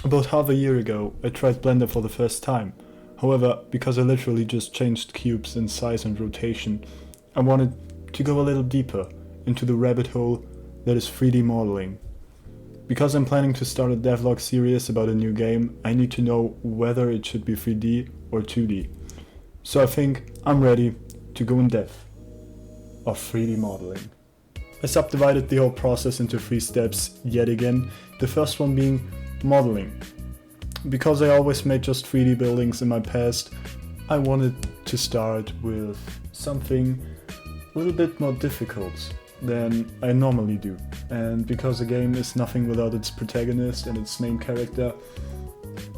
About half a year ago, I tried Blender for the first time. However, because I literally just changed cubes in size and rotation, I wanted to go a little deeper into the rabbit hole that is 3D modeling. Because I'm planning to start a devlog series about a new game, I need to know whether it should be 3D or 2D. So I think I'm ready to go in depth of 3D modeling. I subdivided the whole process into 3 steps yet again, the first one being modeling. Because I always made just 3D buildings in my past, I wanted to start with something a little bit more difficult than I normally do. And because a game is nothing without its protagonist and its main character,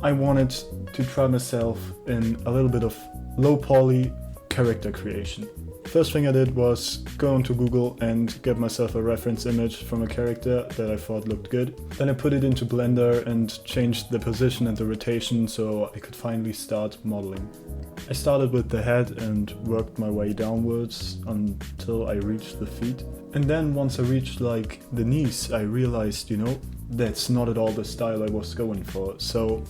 I wanted to try myself in a little bit of low poly character creation. First thing I did was go onto Google and get myself a reference image from a character that I thought looked good. Then I put it into Blender and changed the position and the rotation so I could finally start modeling. I started with the head and worked my way downwards until I reached the feet. And then once I reached like the knees, I realized, that's not at all the style I was going for. So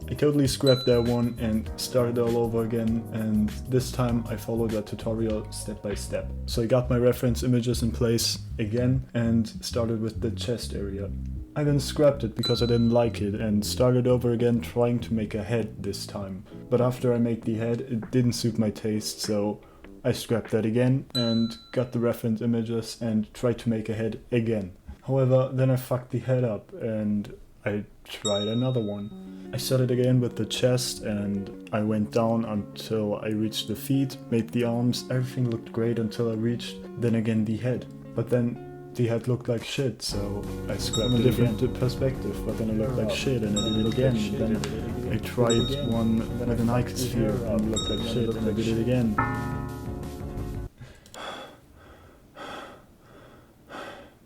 I totally scrapped that one and started all over again, and this time I followed that tutorial step by step. So I got my reference images in place again and started with the chest area. I then scrapped it because I didn't like it and started over again trying to make a head this time. But after I made the head, it didn't suit my taste, so I scrapped that again and got the reference images and tried to make a head again. However, then I fucked the head up and I tried another one. I started again with the chest and I went down until I reached the feet, made the arms, everything looked great until I reached then again the head. But then the head looked like shit, so I scrapped it again. Different perspective, but then it looked like shit and I did it again. Then I tried one with an icosphere and it looked like shit and I did it again.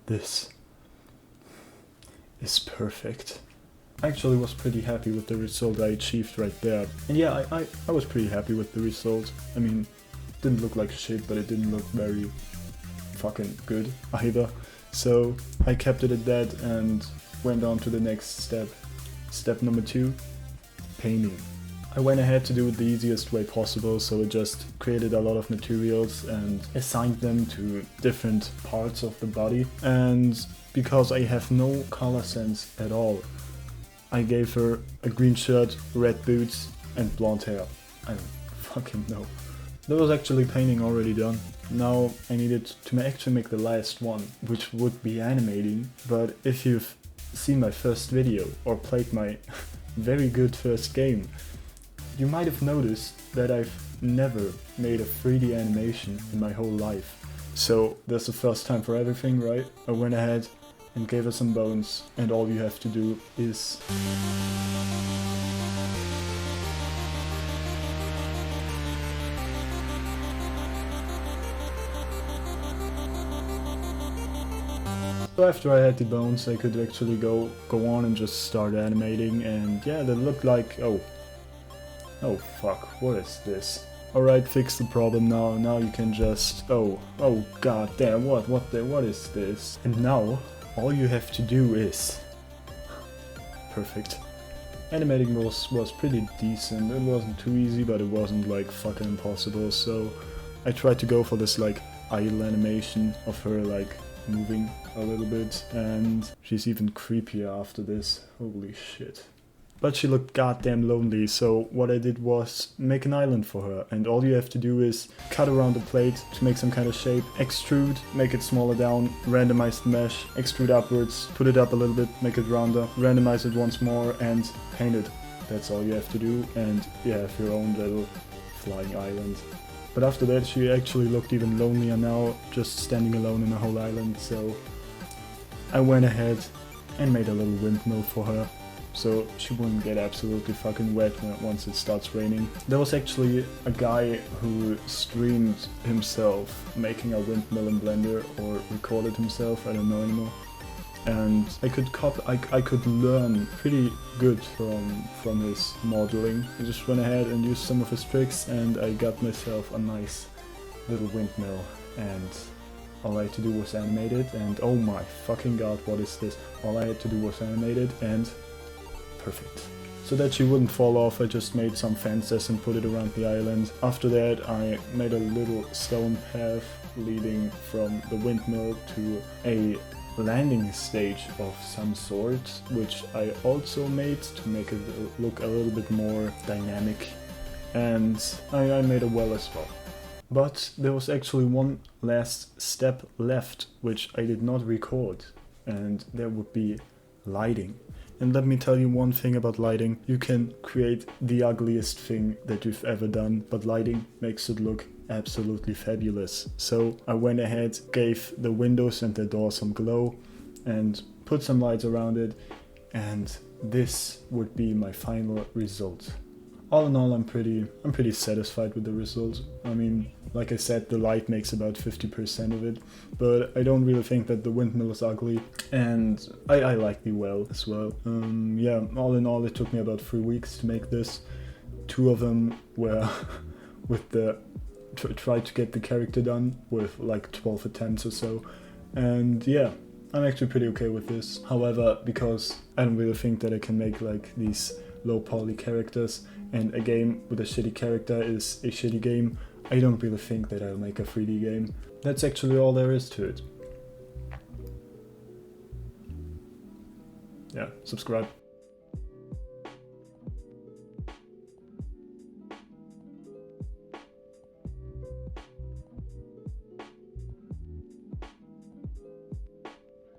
This is perfect. I actually was pretty happy with the result I achieved right there. And yeah, I was pretty happy with the result. I mean, it didn't look like shit, but it didn't look very fucking good either. So I kept it at that and went on to the next step. Step number 2, painting. I went ahead to do it the easiest way possible, so I just created a lot of materials and assigned them to different parts of the body. And because I have no color sense at all, I gave her a green shirt, red boots and blonde hair. I don't fucking know. There was actually painting already done. Now I needed to actually make the last one, which would be animating. But if you've seen my first video or played my very good first game, you might have noticed that I've never made a 3D animation in my whole life. So that's the first time for everything, right? I went ahead and gave her some bones, and all you have to do is so after I had the bones, I could actually go on and just start animating, and yeah, that looked like oh fuck, what is this? Alright, fix the problem now. Now you can just oh god damn, what is this? And now all you have to do is perfect. Animating was pretty decent. It wasn't too easy, but it wasn't like fucking impossible. So I tried to go for this like idle animation of her like moving a little bit, and she's even creepier after this. Holy shit. But she looked goddamn lonely, so what I did was make an island for her, and all you have to do is cut around the plate to make some kind of shape, extrude, make it smaller down, randomize the mesh, extrude upwards, put it up a little bit, make it rounder, randomize it once more, and paint it. That's all you have to do, and you have your own little flying island. But after that she actually looked even lonelier now, just standing alone in a whole island, so I went ahead and made a little windmill for her, so she wouldn't get absolutely fucking wet once it starts raining. There was actually a guy who streamed himself making a windmill in Blender, or recorded himself, I don't know anymore. And I could learn pretty good from his modeling. I just went ahead and used some of his tricks, and I got myself a nice little windmill, and all I had to do was animate it, and oh my fucking god, what is this? All I had to do was animate it, and perfect. So that she wouldn't fall off, I just made some fences and put it around the island. After that, I made a little stone path leading from the windmill to a landing stage of some sort, which I also made to make it look a little bit more dynamic. And I made a well as well. But there was actually one last step left, which I did not record, and that would be lighting. And let me tell you one thing about lighting. You can create the ugliest thing that you've ever done, but lighting makes it look absolutely fabulous. So I went ahead, gave the windows and the door some glow, and put some lights around it, and this would be my final result. All in all, I'm pretty satisfied with the result. I mean, like I said, the light makes about 50% of it, but I don't really think that the windmill is ugly, and I like the well as well. Yeah, all in all, it took me about 3 weeks to make this. 2 of them were with the tried to get the character done with like 12 attempts or so, and yeah, I'm actually pretty okay with this. However, because I don't really think that I can make like these low poly characters, and a game with a shitty character is a shitty game, I don't really think that I'll make a 3D game. That's actually all there is to it. Yeah, subscribe.